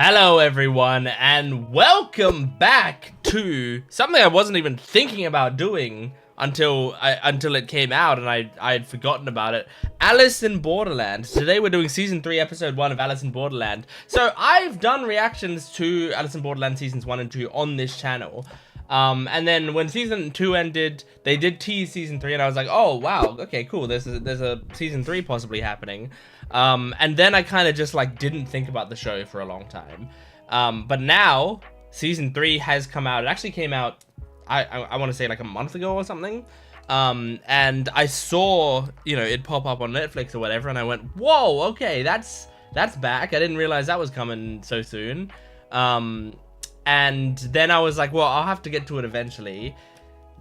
Hello everyone, and welcome back to something I wasn't even thinking about doing until it came out, and I had forgotten about it. Alice in Borderland. Today we're doing Season 3, Episode 1 of Alice in Borderland. So I've done reactions to Alice in Borderland Seasons 1 and 2 on this channel. And then when Season 2 ended, they did tease Season 3, and I was like, oh wow, okay, cool, there's a Season 3 possibly happening. And then I kind of just like didn't think about the show for a long time. But now Season 3 has come out. It actually came out, I want to say like a month ago or something. And I saw, it pop up on Netflix or whatever, and I went, whoa, okay, that's back. I didn't realize that was coming so soon. And then I was like, well, I'll have to get to it eventually.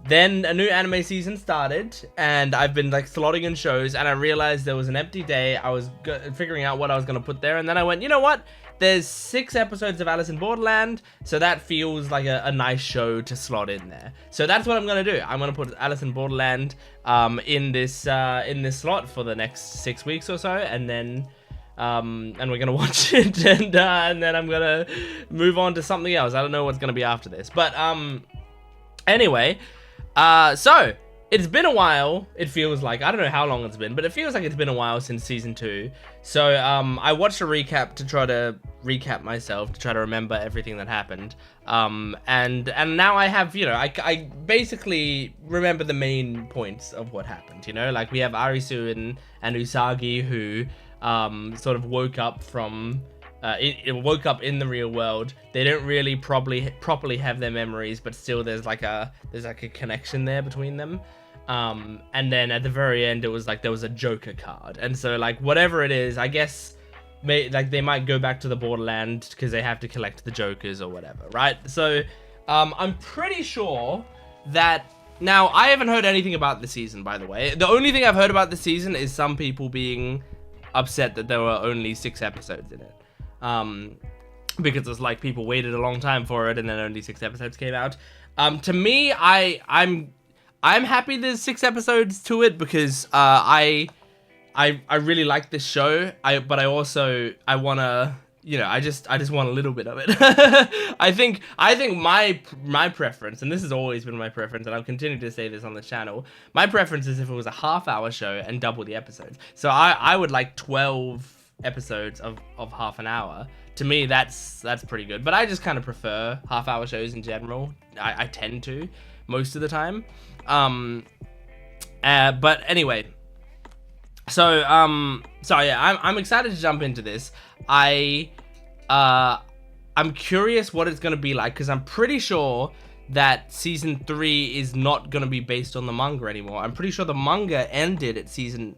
Then a new anime season started, and I've been like slotting in shows, and I realized there was an empty day. I was figuring out what I was going to put there, and then I went, you know what? There's 6 episodes of Alice in Borderland, so that feels like a nice show to slot in there. So that's what I'm going to do. I'm going to put Alice in Borderland in this slot for the next 6 weeks or so, and then and we're gonna watch it, and then I'm gonna move on to something else. I don't know what's gonna be after this, but anyway, so it's been a while. It feels like, I don't know how long it's been, but it feels like it's been a while since Season 2. So I watched a recap to try to recap myself, to try to remember everything that happened. And now I have, I basically remember the main points of what happened. Like we have Arisu and Usagi, who sort of woke up from it woke up in the real world. They don't really properly have their memories, but still there's like a connection there between them. And then at the very end, it was like there was a Joker card, and so like whatever it is, I guess they might go back to the Borderland because they have to collect the Jokers or whatever, right? So I'm pretty sure that. Now, I haven't heard anything about the season, by the way. The only thing I've heard about the season is some people being upset that there were only 6 episodes in it, because it's like people waited a long time for it, and then only 6 episodes came out. To me, I'm happy there's 6 episodes to it, because I really like this show. But I wanna, I just want a little bit of it. I think my preference, and this has always been my preference, and I'll continue to say this on the channel, my preference is if it was a half-hour show and double the episodes. So I would like 12 episodes of half an hour. To me, that's pretty good. But I just kind of prefer half-hour shows in general. I tend to, most of the time. But anyway, so yeah, I'm excited to jump into this. I'm curious what it's gonna be like, because I'm pretty sure that Season 3 is not gonna be based on the manga anymore. I'm pretty sure the manga ended at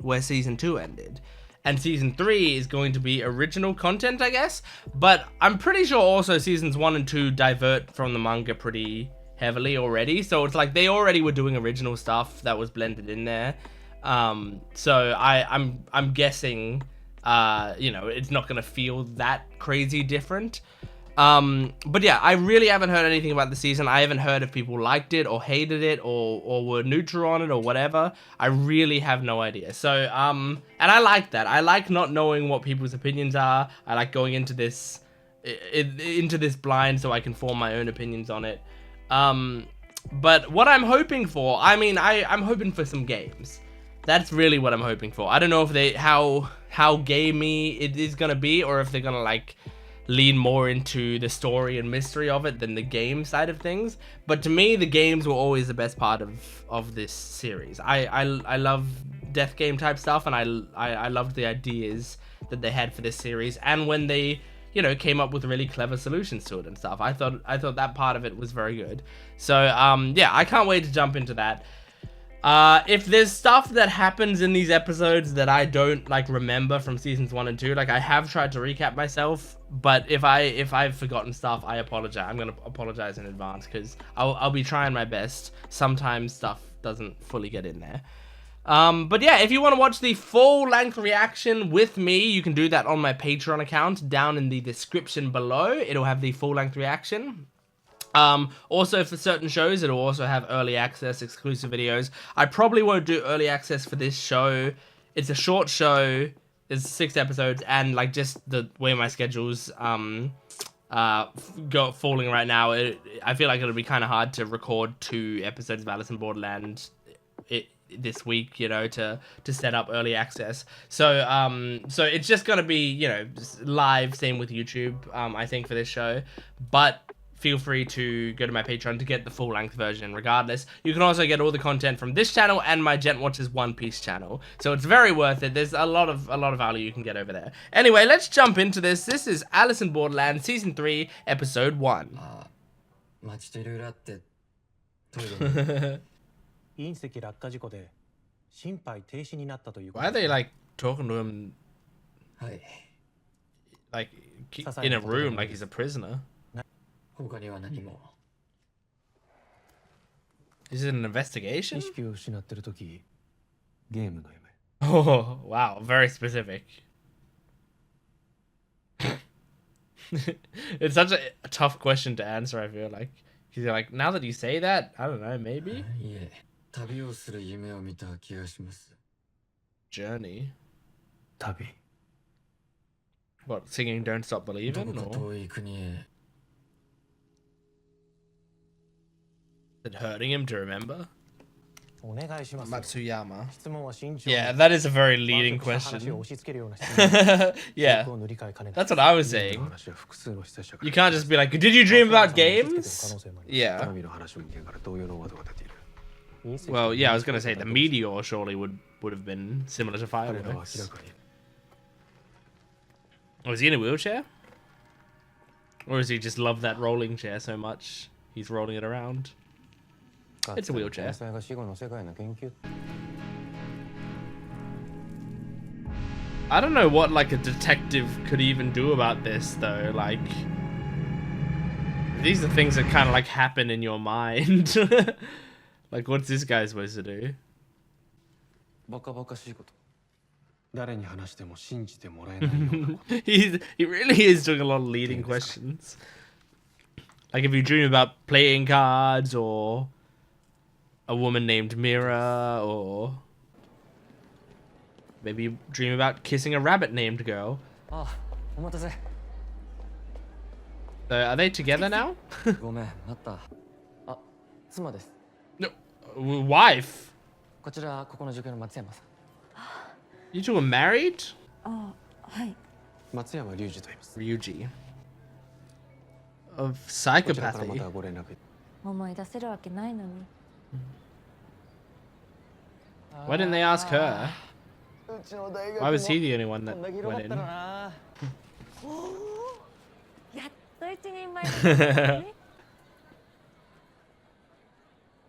where Season 2 ended, and Season 3 is going to be original content, I guess. But I'm pretty sure also Seasons 1 and 2 divert from the manga pretty heavily already, so it's like they already were doing original stuff that was blended in there. So I'm guessing it's not gonna feel that crazy different. But yeah, I really haven't heard anything about the season. I haven't heard if people liked it or hated it or were neutral on it or whatever. I really have no idea. So and I like that. I like not knowing what people's opinions are. I like going into this blind so I can form my own opinions on it. But what I'm hoping for, I'm hoping for some games. That's really what I'm hoping for. I don't know if how gamey it is gonna be, or if they're gonna like lean more into the story and mystery of it than the game side of things. But to me, the games were always the best part of this series. I love death game type stuff, and I loved the ideas that they had for this series, and when they came up with really clever solutions to it and stuff. I thought that part of it was very good. So yeah, I can't wait to jump into that. If there's stuff that happens in these episodes that I don't like remember from Seasons 1 and 2, like I have tried to recap myself, but if I've forgotten stuff, I apologize. I'm gonna apologize in advance, because I'll be trying my best. Sometimes stuff doesn't fully get in there. But yeah, if you want to watch the full-length reaction with me, you can do that on my Patreon account. Down in the description below, it'll have the full-length reaction. Also, for certain shows, it'll also have early access, exclusive videos. I probably won't do early access for this show. It's a short show. There's 6 episodes, and like just the way my schedule's falling right now. I feel like it'll be kind of hard to record 2 episodes of Alice in Borderland this week, you know, to set up early access. So so it's just gonna be, you know, live, same with YouTube, I think, for this show. But feel free to go to my Patreon to get the full length version regardless. You can also get all the content from this channel and my Gent Watchers One Piece channel. So it's very worth it. There's a lot of value you can get over there. Anyway, let's jump into this. This is Alice in Borderland Season 3, Episode 1. Why are they like talking to him like in a room like he's a prisoner? Is it an investigation? Oh, wow, very specific. It's such a tough question to answer, I feel like. He's like, now that you say that, I don't know, maybe? Journey? What, singing Don't Stop Believing? Or? Is it hurting him to remember? Matsuyama. Yeah, that is a very leading question. Yeah, that's what I was saying. You can't just be like, did you dream about games? Yeah. Well, yeah, I was gonna say the meteor surely would have been similar to fireworks. Was he in a wheelchair? Or does he just love that rolling chair so much he's rolling it around? It's a wheelchair. I don't know what like a detective could even do about this though. Like, these are things that kind of like happen in your mind. Like, what's this guy supposed to do? He really is doing a lot of leading questions. Like, if you dream about playing cards or a woman named Mira, or maybe you dream about kissing a rabbit named girl. So are they together now? No, wife? You two are married? Ryuji. Of psychopathy. Why didn't they ask her? Why was he the only one that went in?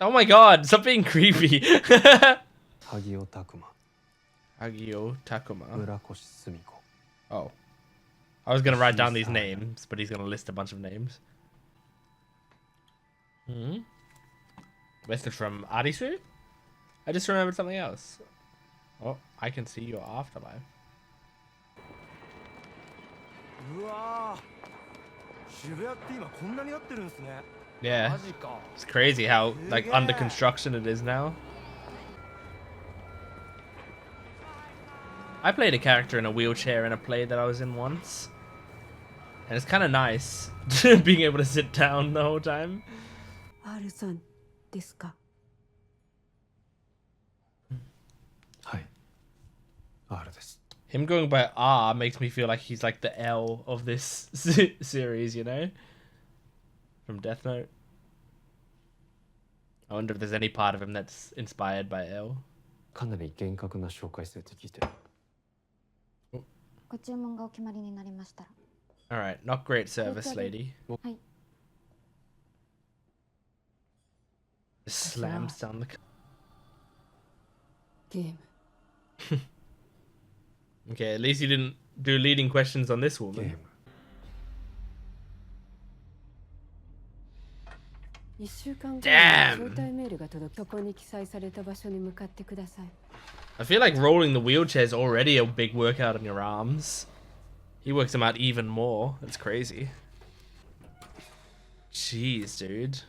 Oh my god, stop being creepy. Hagio Takuma. Oh. I was gonna write down these names, but he's gonna list a bunch of names. Message from Arisu? I just remembered something else. Oh, I can see your afterlife. Yeah, it's crazy how like under construction it is now. I played a character in a wheelchair in a play that I was in once, and it's kind of nice being able to sit down the whole time. Him going by R makes me feel like he's like the L of this series, you know? From Death Note. I wonder if there's any part of him that's inspired by L. Alright, not great service, lady. Slams down the... Okay, at least you didn't do leading questions on this woman. Damn! I feel like rolling the wheelchair is already a big workout on your arms. He works them out even more. That's crazy. Jeez, dude.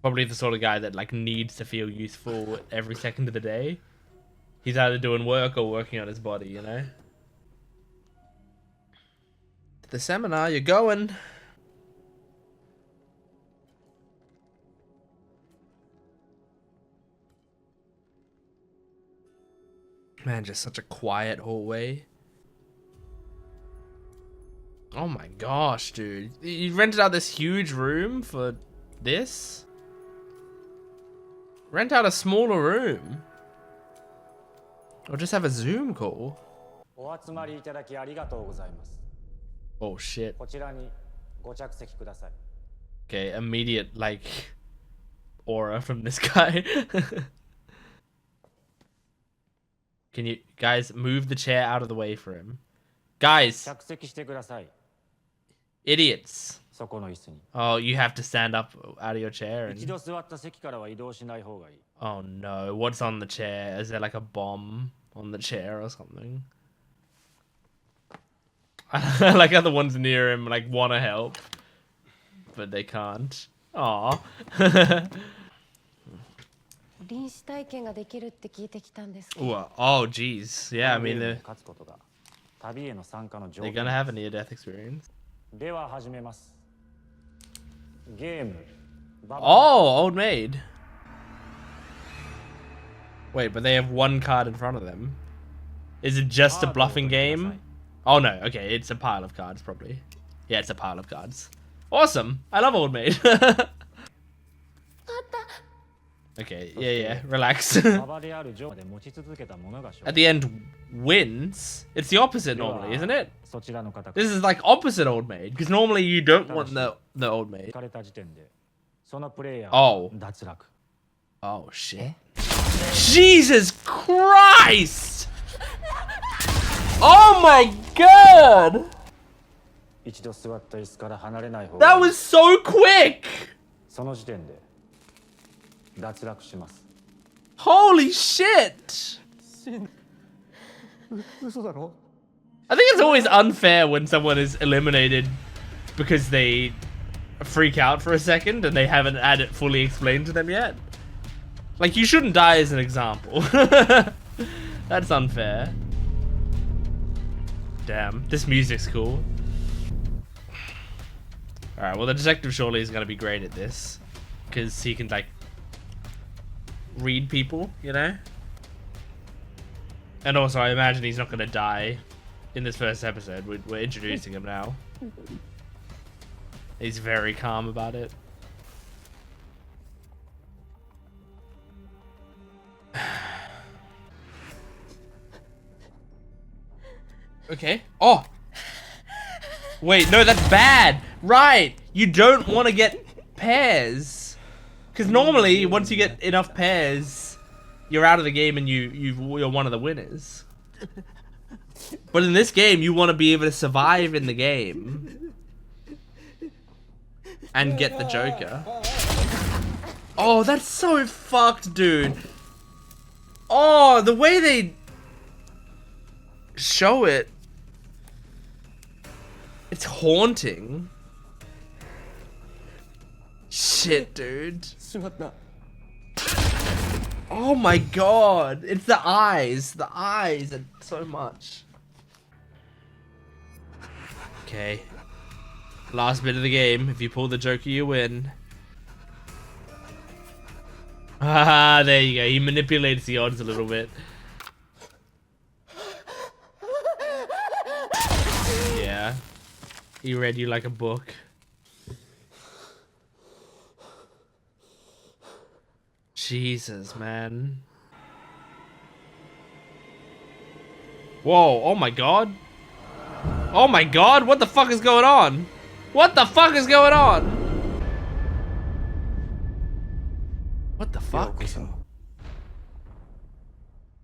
Probably the sort of guy that like needs to feel useful every second of the day. He's either doing work or working on his body, you know? The seminar, you're going. Man, just such a quiet hallway. Oh my gosh, dude. You rented out this huge room for this? Rent out a smaller room. Or just have a Zoom call. Oh shit. Okay, immediate, like, aura from this guy. Can you guys move the chair out of the way for him? Guys! Idiots. Oh, you have to stand up out of your chair. And... Oh no, what's on the chair? Is there like a bomb on the chair or something? I like how the ones near him like want to help, but they can't. Aww. Oh jeez. Yeah, I mean they're gonna have a near-death experience. Oh, old maid. Wait, but they have one card in front of them. Is it just a bluffing game? Oh no, okay, it's a pile of cards probably. Yeah, it's a pile of cards. Awesome. I love old maid. Okay, yeah, relax. At the end, wins. It's the opposite normally, isn't it? This is like opposite old maid, because normally you don't want the old maid. Oh. Oh shit. Jesus Christ! Oh my god! That was so quick! Holy shit! I think it's always unfair when someone is eliminated because they freak out for a second and they haven't had it fully explained to them yet. Like, you shouldn't die as an example. That's unfair. Damn, this music's cool. Alright, well the detective surely is gonna be great at this. Because he can, like, read people, you know? And also, I imagine he's not gonna die in this first episode. We're introducing him now. He's very calm about it. Okay. Oh! Wait, no, that's bad! Right! You don't want to get pairs. Because normally, once you get enough pairs, you're out of the game and you're one of the winners. But in this game, you want to be able to survive in the game. And get the Joker. Oh, that's so fucked, dude. Oh, the way they show it. It's haunting. Shit, dude. Oh my god. It's the eyes. The eyes are so much. Okay. Last bit of the game. If you pull the Joker, you win. Ah, there you go. He manipulates the odds a little bit. Yeah. He read you like a book. Jesus, man. Whoa, oh my god. Oh my god, what the fuck is going on? What the fuck is going on? What the fuck?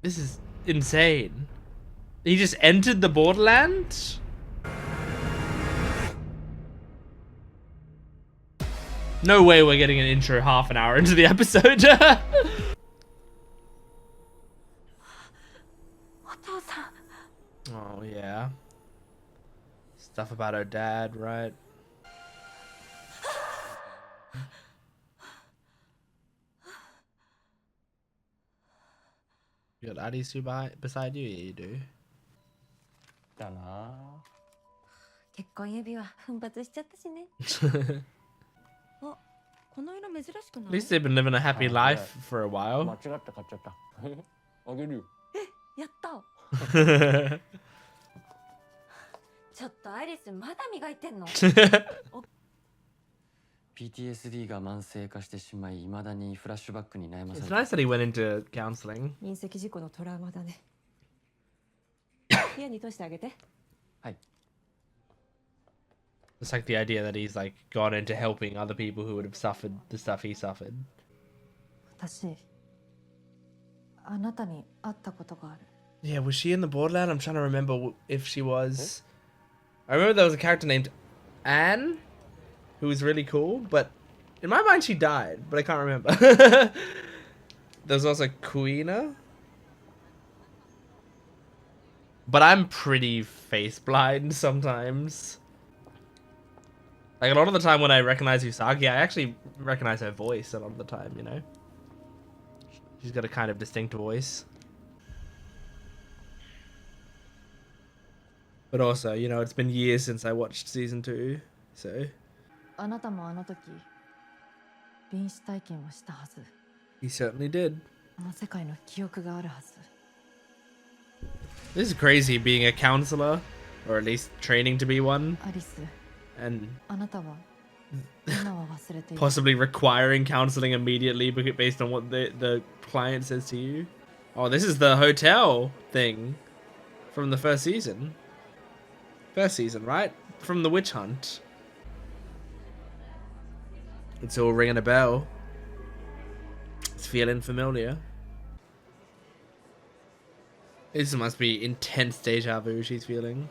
This is insane. He just entered the Borderland? No way we're getting an intro half an hour into the episode. Oh, yeah. Stuff about her dad, right? You got Arisu beside you? Yeah, you do. 結婚指輪奮発しちゃったしね。あ、この色珍しくな At い？ least they've been living a happy life for a 間 while. 違って買っちゃった。あげるよ。やった。ちょっとアイリスまだ磨いてんの？ PTSD が慢性化してしまい、未だにフラッシュバックに悩まさ It's れ nice that he went into counseling. 隕石事故のトラウマだね。部屋に通してあげて。はい。 It's like the idea that he's like gone into helping other people who would have suffered the stuff he suffered. 私、あなたに会ったことがある。 Yeah, was she in the Borderland? I'm trying to remember if she was. I remember there was a character named Anne, who was really cool, but in my mind she died, but I can't remember. There's also Kuina. But I'm pretty face blind sometimes. Like a lot of the time when I recognize Usagi, I actually recognize her voice a lot of the time, you know? She's got a kind of distinct voice. But also, you know, it's been years since I watched season 2, so... あなたもあの時、臨死体験をしたはず。 He certainly did. あの世界の記憶があるはず。 This is crazy being a counselor, or at least training to be one, アリス、 and あなたは今は忘れている。 possibly requiring counseling immediately based on what the client says to you. Oh, this is the hotel thing from the first season. First season, right? From the witch hunt. It's all ringing a bell. It's feeling familiar. This must be intense deja vu she's feeling.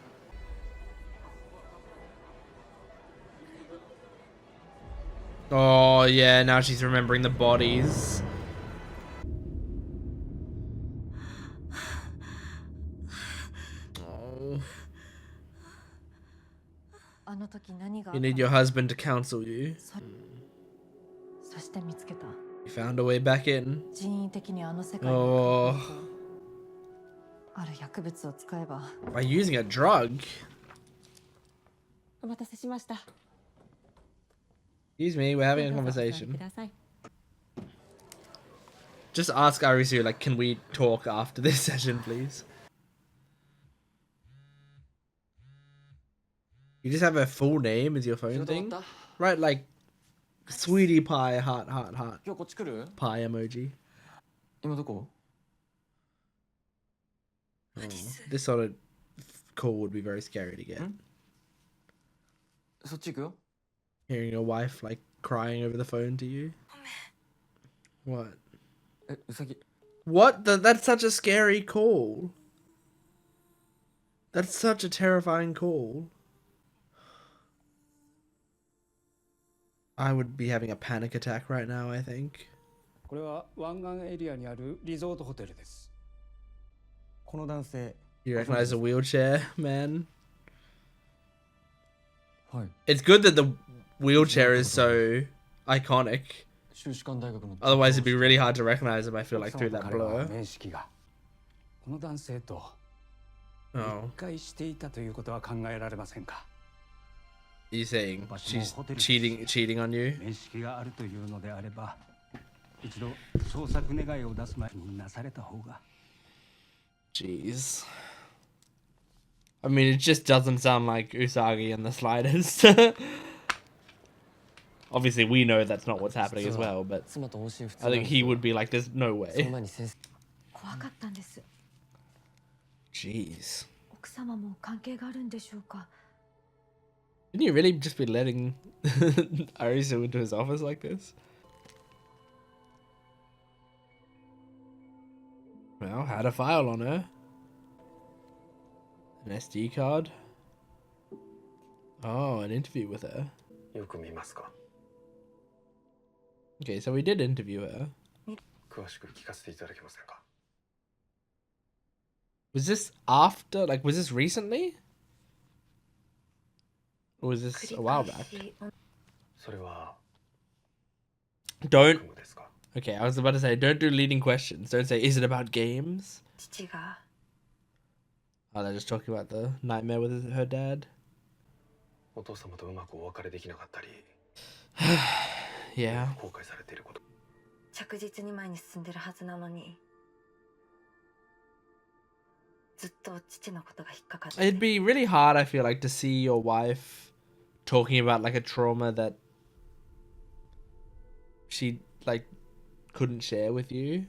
Oh yeah, now she's remembering the bodies. Oh. あの時何があ You った need your husband to counsel you. そして見つけた。 You found a way back in. 人為的にあの世界に Oh. ある薬物を使えば。 By using a drug? お待たせしました。 Excuse me, we're having a どうぞお座り conversation. ください。 Just ask Arisu, like, can we talk after this session, please? You just have her full name as your phone thing? Right, like, sweetie pie, heart, heart, heart. 今日こっち来る？ Pie emoji. 今どこ？ Oh, this sort of call would be very scary to get. そっち行くよ。 Hearing your wife, like, crying over the phone to you. What? え、うさぎ。 What? That's such a scary call. That's such a terrifying call. I would be having a panic attack right now, I think. これは湾岸エリアにあるリゾートホテルです。この男性、 You recognize the wheelchair man? はい。 It's good that the wheelchair is so iconic. 修士館大学の。 Otherwise, it'd be really hard to recognize him, I feel like, 奥 through 様と that 彼は blur. 面識が。この男性と Oh. 一回していたということは考えられませんか？ You saying she's cheating on you? 面識があるというのであれば、一度捜索願いを出す前になされた方が。 Jeez. I mean, it just doesn't sound like Usagi in the slightest. Obviously, we know that's not what's happening as well, but 妻と音信不通 I think he would be like, there's no その way. 前に先生。怖かったんです。 Jeez. 奥様も関係があるんでしょうか。 Didn't you really just be letting Arisu into his office like this? Well, had a file on her. An SD card. Oh, an interview with her. よく見ますか。 Okay, so we did interview her. 詳しく聞かせていただけませんか。 Was this after? Like, was this recently? Or was this a while back? それは Don't. 悪夢ですか。 Okay, I was about to say, don't do leading questions. Don't say, is it about games? 父が Oh, they're just talking about the nightmare with her dad. お父様とうまくお別れできなかったり Yeah. 後悔されていること。着実に前に進んでるはずなのに、ずっと父のことが引っかかって。 It'd be really hard, I feel like, to see your wife talking about like a trauma that she like couldn't share with you.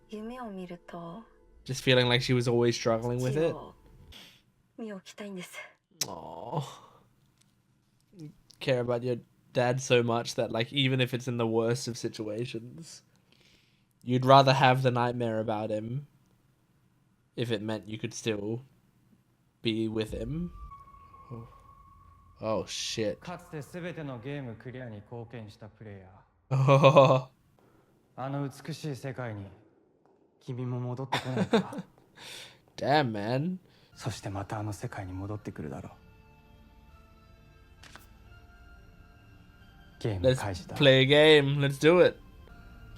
夢を見ると Just feeling like she was always struggling with 父 it. を見置きたいんです。 Oh. You care about your dad so much that like even if it's in the worst of situations, you'd rather have the nightmare about him if it meant you could still be with him. Oh shit. かつて全てのゲームクリアに貢献したプレイヤ Oh. ー、あの美しい世界に君も戻ってこないか。 Damn, man. そしてまたあの世界に戻ってくるだろう。ゲーム Let's 開始だ。 play a game. Let's do it.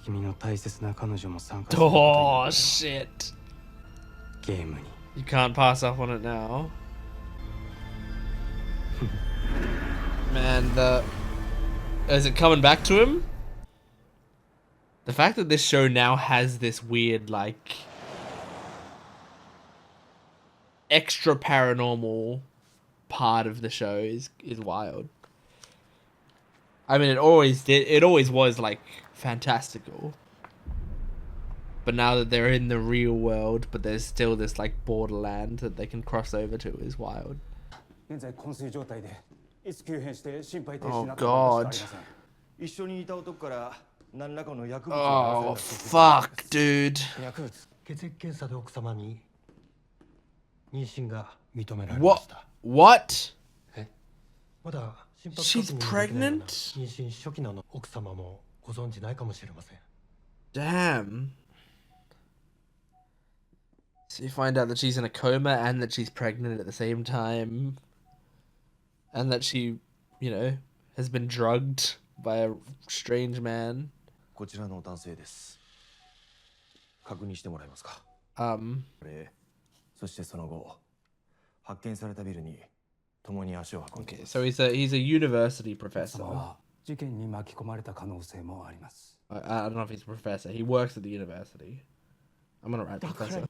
君の大切な彼女も参加することになる Oh だろう。 shit. ゲームに You can't pass up on it now. Man, is it coming back to him? The fact that this show now has this weird, like, extra paranormal part of the show is wild. I mean, it always was, like, fantastical. But now that they're in the real world, but there's still this, like, Borderland that they can cross over to is wild. 現在昏睡状態でいつ急変して心肺停止 Oh になったかは god. 確かありません。一緒にいた男から何らかの薬物 Oh を出されたということです。 fuck, dude. 薬物血液検査で奥様に妊娠が認められま What? した。 What? まだ心拍 She's 確認ができないような pregnant? 妊娠初期の奥様もご存知ないかもしれません。 Damn. So you find out that she's in a coma and that she's pregnant at the same time. And that she, you know, has been drugged by a strange man. こちらの男性です。確認してもらえますか。そしてその後、発見されたビルに共に足を運んでい Okay, ます。 so he's a university 奥 professor. 様は事件に巻き込まれた可能性もあります。 I don't know if he's a professor. He works at the university. I'm gonna write professor.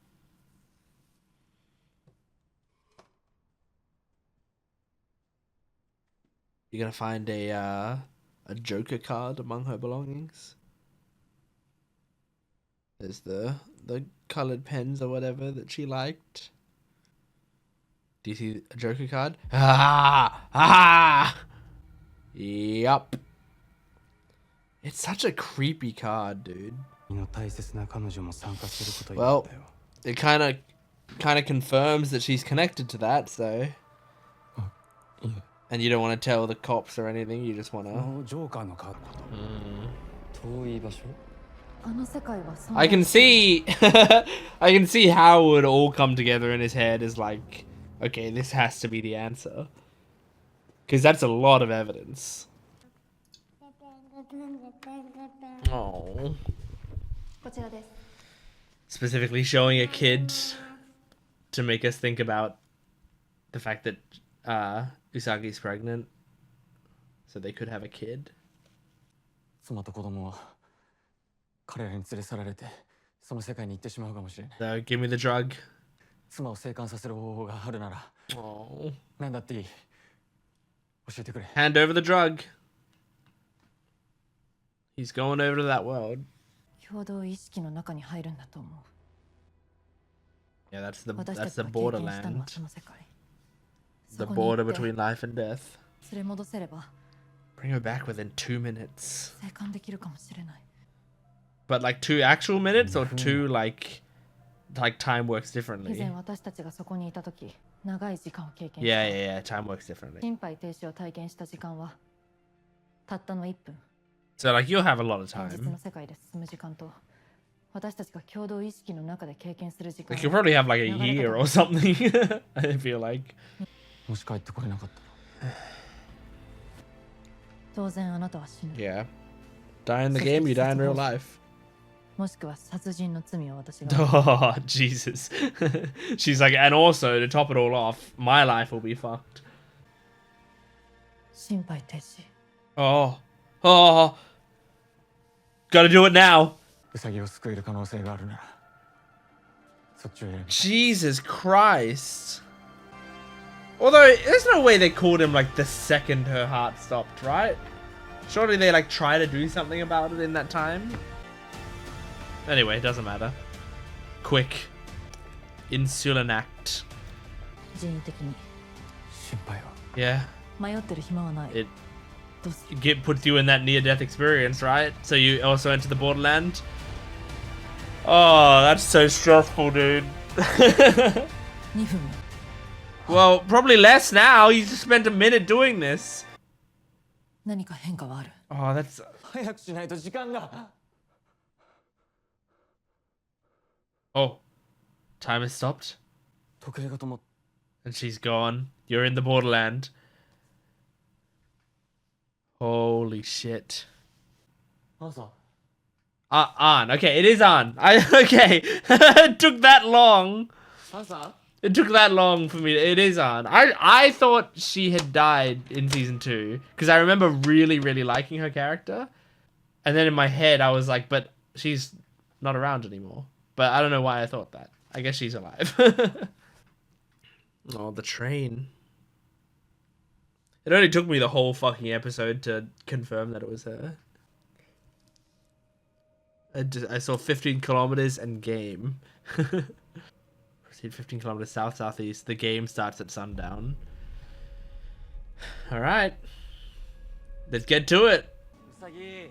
You're gonna find a Joker card among her belongings. There's the colored pens or whatever that she liked. Do you see a Joker card? Ah! Ah! Yup. It's such a creepy card, dude. 君の大切な彼女も参加することにな Well, ったよ。 it kind of confirms that she's connected to that, so. And you don't want to tell the cops or anything. You just want こ to. のジョーカーのカード。遠い場所。あの世界はそん I can see, I can see how it would all come together in his head as like, okay, this has to be the answer, because that's a lot of evidence. Oh. こちらです。 Specifically showing a kid to make us think about the fact that Usagi's pregnant, so they could have a kid. 妻と子供は彼らに連れ去られてその世界に行ってしまうかもしれない。 So give me the drug. 妻を生還させる方法があるなら Oh. 何だっていい。教えてくれ。 Hand over the drug. He's going over to that world. 共同意識の中に入るんだと思う。 Yeah, that's the 私た that's ち the が経験したのは borderland. その世界。 The そこに border 行って between life and death. 連れ戻せれば Bring her back within 2 minutes. 生還できるかもしれない。 But like 2 actual minutes or 2 like time works 以 differently. 前私たちがそこにいた時、長い時間を経験した。 Yeah, time works differently. 心肺停止を体験した時間はたったの1分。 So like you'll have a lot of 現実 time. の世界で進む時間と私たちが共同意識の中で経験する時間 Like you'll probably have like a year or something. I feel like. もし帰ってこれなかったら。当然あなたは死ぬ。 Yeah. Die in the game, you die in real life. もしくは殺人の罪を私が。 Oh, Jesus. She's like, and also to top it all off, my life will be fucked. 心肺停止。 Oh. Oh. Gotta do it now. ウサギを救える可能性があるならそっちを選び Jesus Christ. Although, there's no way they called him like the second her heart stopped, right? Surely they like try to do something about it in that time. Anyway, it doesn't matter. Quick. Insulin act. 人為的に 心配は Yeah. 迷ってる暇はない。 It どうする puts you in that near-death experience, right? So you also enter the Borderland. Oh, that's so stressful, dude. 2分 Well, probably less now. You just spent a minute doing this. 何か変化はある。 Oh, that's... 早くしないと時間が Oh. Time has stopped. 時計が止まっ And she's gone. You're in the Borderland. Holy shit. 朝 On. Okay, it is on. Okay. It took that long. 朝 It took that long for me. It is on. I thought she had died in season 2 because I remember really, really liking her character. And then in my head, I was like, but she's not around anymore. But I don't know why I thought that. I guess she's alive. Oh, the train. It only took me the whole fucking episode to confirm that it was her. I saw 15 kilometers and game. Proceed 15 kilometers south-southeast. The game starts at sundown. Alright. Let's get to it. ウサギ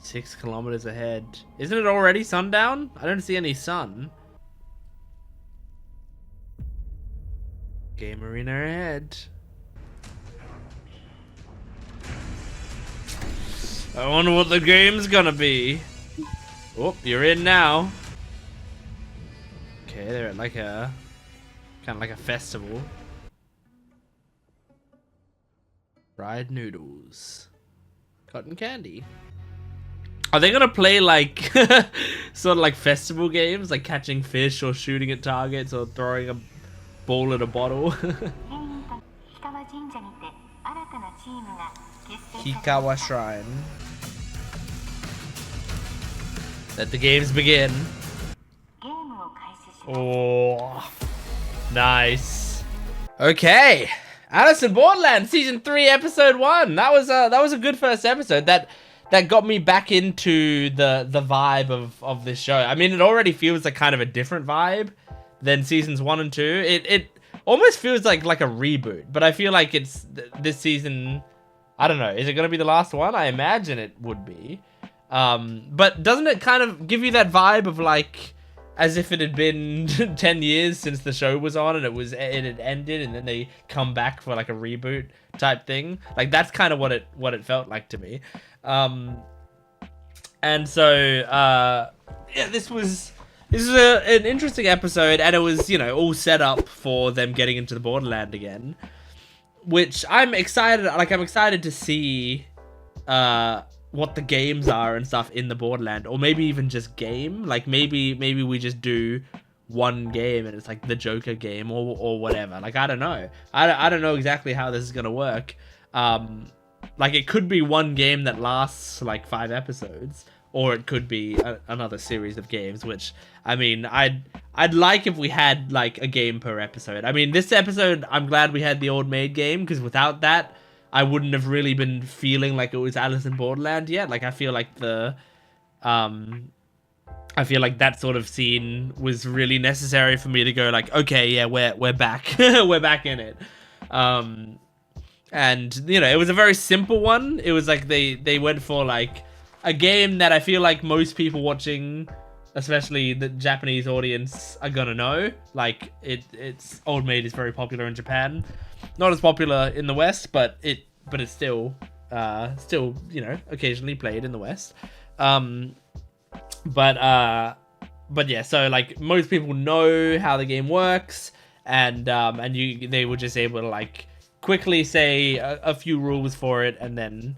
6 kilometers ahead. Isn't it already sundown? I don't see any sun. Game arena ahead. I wonder what the game's gonna be. Oh, you're in now. Okay, they're at like a... kind of like a festival. Fried noodles. Cotton candy. Are they gonna play like sort of like festival games, like catching fish or shooting at targets or throwing a ball at a bottle? Hikawa Shrine. Let the games begin. Oh, nice. Okay, Alice in Borderland season 3 episode 1. That was a good first episode. That got me back into the vibe of this show. I mean, it already feels like kind of a different vibe than seasons 1 and 2. It almost feels like a reboot, but I feel like it's this season. I don't know. Is it going to be the last one? I imagine it would be. But doesn't it kind of give you that vibe of like as if it had been 10 years since the show was on and it had ended and then they come back for like a reboot type thing? Like that's kind of what it felt like to me. And so yeah, this was an interesting episode, and it was, you know, all set up for them getting into the Borderland again, which I'm excited. Like I'm excited to see what the games are and stuff in the Borderland, or maybe even just game. Like maybe we just do one game and it's like the Joker game or whatever. Like I don't know. I don't know exactly how this is gonna work. Like it could be one game that lasts like 5 episodes, or it could be another series of games, which I mean I'd like if we had like a game per episode. I mean this episode I'm glad we had the Old Maid game, because without that I wouldn't have really been feeling like it was Alice in Borderland yet. Like I feel like that sort of scene was really necessary for me to go like, okay, yeah, we're back. We're back in it. And you know, it was a very simple one. It was like they went for like a game that I feel like most people watching, especially the Japanese audience, are gonna know. Like it's Old Maid is very popular in Japan. Not as popular in the West, but it's still you know, occasionally played in the West. But yeah, so like most people know how the game works, and they were just able to like quickly say a few rules for it, and then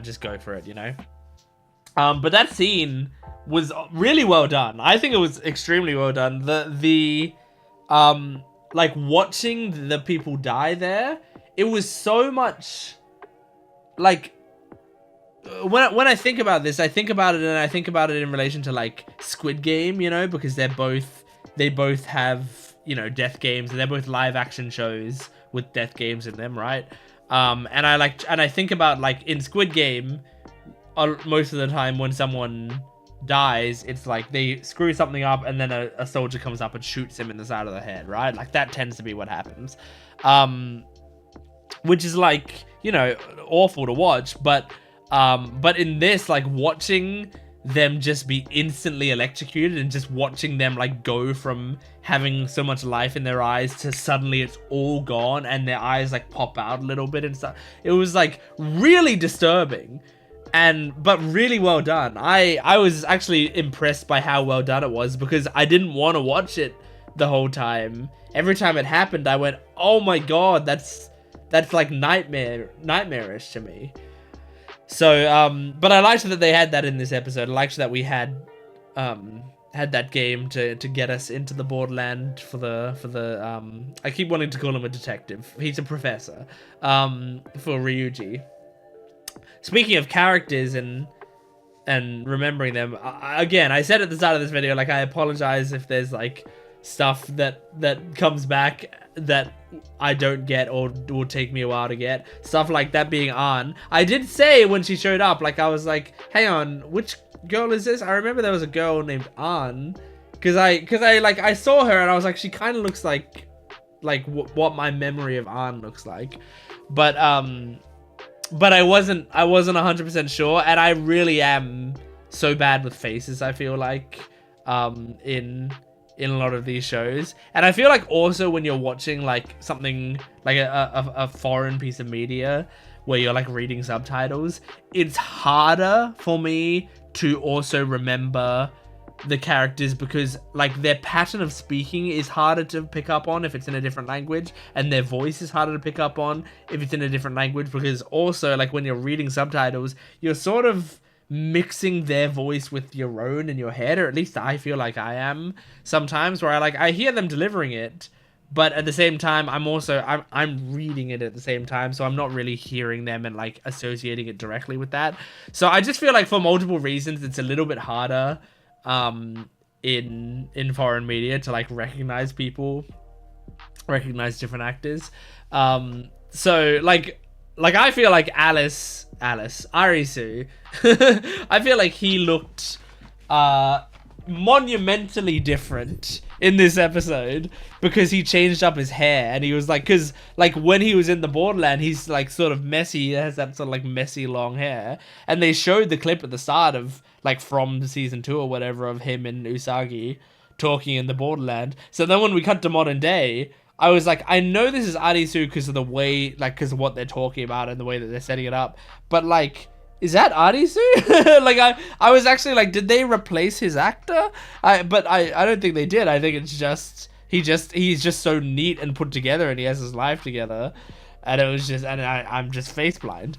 just go for it, you know. But that scene was really well done. I think it was extremely well done. The like watching the people die there, it was so much like when I think about this, I think about it and I think about it in relation to like Squid Game, you know, because they both have, you know, death games, and they're both live action shows with death games in them, right? And I think about like in Squid Game, most of the time when someone dies, it's like they screw something up and then a soldier comes up and shoots him in the side of the head, right? Like that tends to be what happens. Which is like, you know, awful to watch, but in this, like watching them just be instantly electrocuted and just watching them like go from having so much life in their eyes to suddenly it's all gone and their eyes like pop out a little bit and stuff. It was like really disturbing, but really well done. I was actually impressed by how well done it was, because I didn't want to watch it the whole time. Every time it happened, I went, oh my god, that's like nightmarish to me. So, but I liked that they had that in this episode. I liked that we had that game to get us into the Borderland for the I keep wanting to call him a detective. He's a professor, for Ryuji. Speaking of characters and remembering them, again, I said at the start of this video, like, I apologize if there's like stuff that comes back that I don't get or will take me a while to get. Stuff like that being An. I did say when she showed up, like, I was like, hang on, which girl is this? I remember there was a girl named An, because I saw her and I was like, she kind of looks like what my memory of An looks like, but I wasn't 100% sure, and I really am so bad with faces, I feel like, in a lot of these shows. And I feel like also when you're watching like something like a foreign piece of media where you're like reading subtitles, it's harder for me to also remember the characters, because like their pattern of speaking is harder to pick up on if it's in a different language, and their voice is harder to pick up on if it's in a different language, because also like when you're reading subtitles, you're sort of mixing their voice with your own in your head, or at least I feel like I am sometimes, where I hear them delivering it, but at the same time I'm reading it at the same time, so I'm not really hearing them and like associating it directly with that. So I just feel like for multiple reasons it's a little bit harder in foreign media to like recognize different actors. So like I feel like Arisu, I feel like he looked monumentally different in this episode, because he changed up his hair, and he was like, because like when he was in the Borderland, he's like sort of messy, he has that sort of like messy long hair, and they showed the clip at the start of like from season 2 or whatever of him and Usagi talking in the Borderland. So then when we cut to modern day, I was like, I know this is Arisu because of the way, like, because of what they're talking about and the way that they're setting it up. But, like, is that Arisu? Like, I was actually like, did they replace his actor? But I don't think they did. I think it's just, he's just so neat and put together, and he has his life together. And it was just, and I'm just face blind.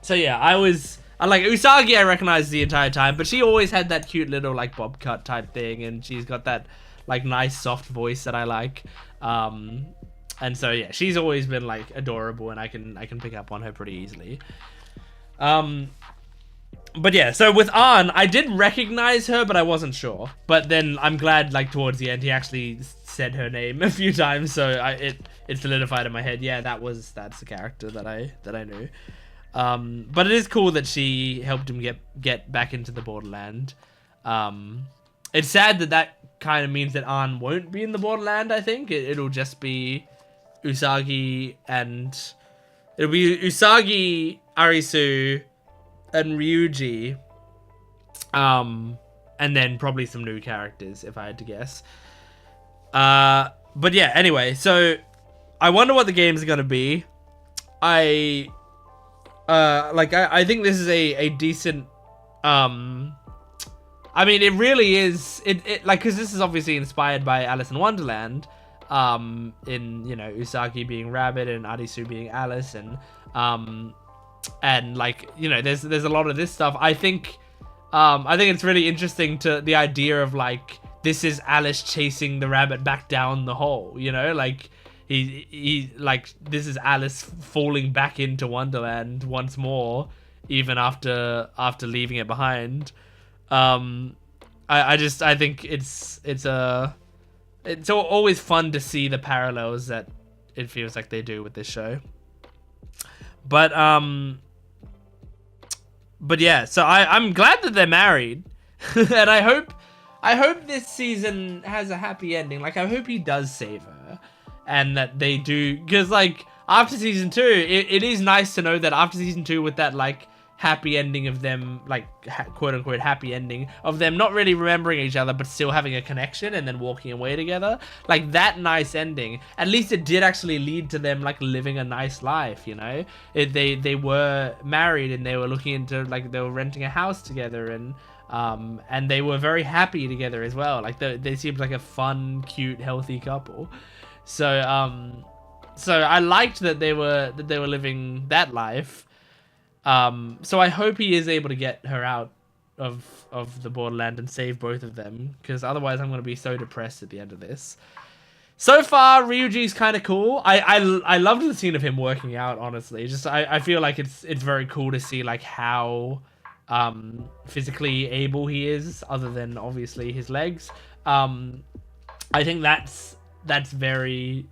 So yeah, I like Usagi, I recognized the entire time, but she always had that cute little like bob cut type thing, and she's got that like nice soft voice that I like. And so yeah, she's always been like adorable, and I can pick up on her pretty easily. But yeah, so with An, I did recognize her, but I wasn't sure. But then I'm glad, like towards the end, he actually said her name a few times, so it solidified in my head. Yeah, that's the character that I knew. But it is cool that she helped him get back into the Borderland. It's sad that kind of means that An won't be in the Borderland. I think it'll just be Usagi, and it'll be Usagi, Arisu, and Ryuji, and then probably some new characters if I had to guess. But yeah, anyway, so I wonder what the games are gonna be. I think this is a decent, I mean, it really is, it like, because this is obviously inspired by Alice in Wonderland, in, you know, Usagi being Rabbit and Arisu being Alice, and like, you know, there's a lot of this stuff. I think it's really interesting to the idea of like this is Alice chasing the rabbit back down the hole, you know, like he like this is Alice falling back into Wonderland once more, even after leaving it behind. I think it's always fun to see the parallels that it feels like they do with this show. But yeah, so I'm glad that they're married, and I hope this season has a happy ending. Like, I hope he does save her, and that they do, because like after season 2, it is nice to know that after season 2, with that like happy ending of them, like quote unquote happy ending of them not really remembering each other but still having a connection and then walking away together, like that nice ending, at least it did actually lead to them like living a nice life, you know. They were married and they were looking into, like, they were renting a house together, and they were very happy together as well. Like they seemed like a fun, cute, healthy couple. So I liked that they were living that life. So I hope he is able to get her out of the Borderland and save both of them, because otherwise I'm going to be so depressed at the end of this. So far, Ryuji's kind of cool. I loved the scene of him working out, honestly. Just I feel like it's very cool to see like how physically able he is, other than obviously his legs. I think that's very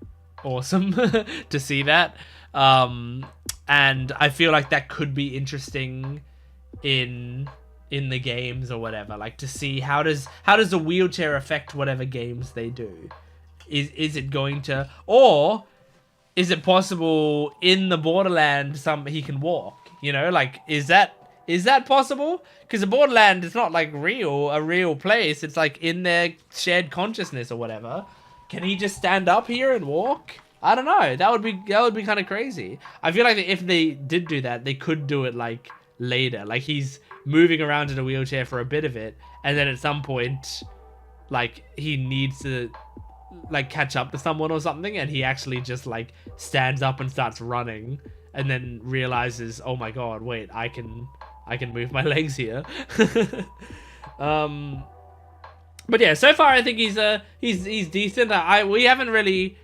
awesome to see that. And I feel like that could be interesting in the games or whatever, like to see how does the wheelchair affect whatever games they do. Is it going to, or is it possible in the Borderland he can walk, you know, like is that possible? Because the Borderland is not like a real place. It's like in their shared consciousness or whatever. Can he just stand up here and walk? I don't know. That would be kind of crazy. I feel like if they did do that, they could do it like later. Like he's moving around in a wheelchair for a bit of it, and then at some point, like he needs to like catch up to someone or something, and he actually just like stands up and starts running, and then realizes, oh my god, wait, I can move my legs here. But yeah, so far I think he's decent. We haven't really,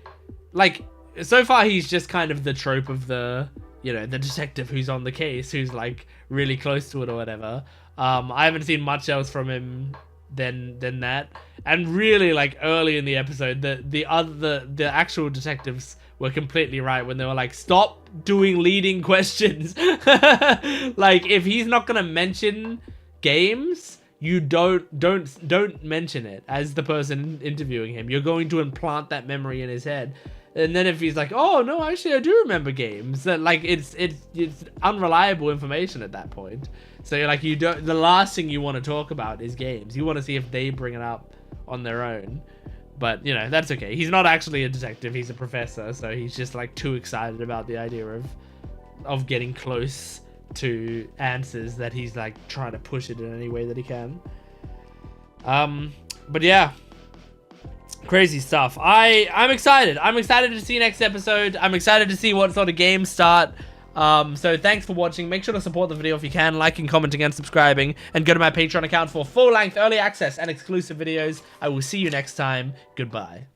like, so far he's just kind of the trope of the, you know, the detective who's on the case, who's like really close to it or whatever. I haven't seen much else from him than that. And really, like, early in the episode, the actual detectives were completely right when they were like, stop doing leading questions. Like, if he's not gonna mention games, you don't mention it as the person interviewing him. You're going to implant that memory in his head. And then if he's like, oh no, actually I do remember games, then like it's unreliable information at that point. So you're like, the last thing you want to talk about is games. You want to see if they bring it up on their own. But you know, that's okay. He's not actually a detective, he's a professor, so he's just like too excited about the idea of getting close to answers that he's like trying to push it in any way that he can. But yeah, crazy stuff. I'm excited. I'm excited to see next episode. I'm excited to see what sort of games start. So thanks for watching. Make sure to support the video if you can, liking, commenting, and subscribing, and go to my Patreon account for full-length early access and exclusive videos. I will see you next time. Goodbye.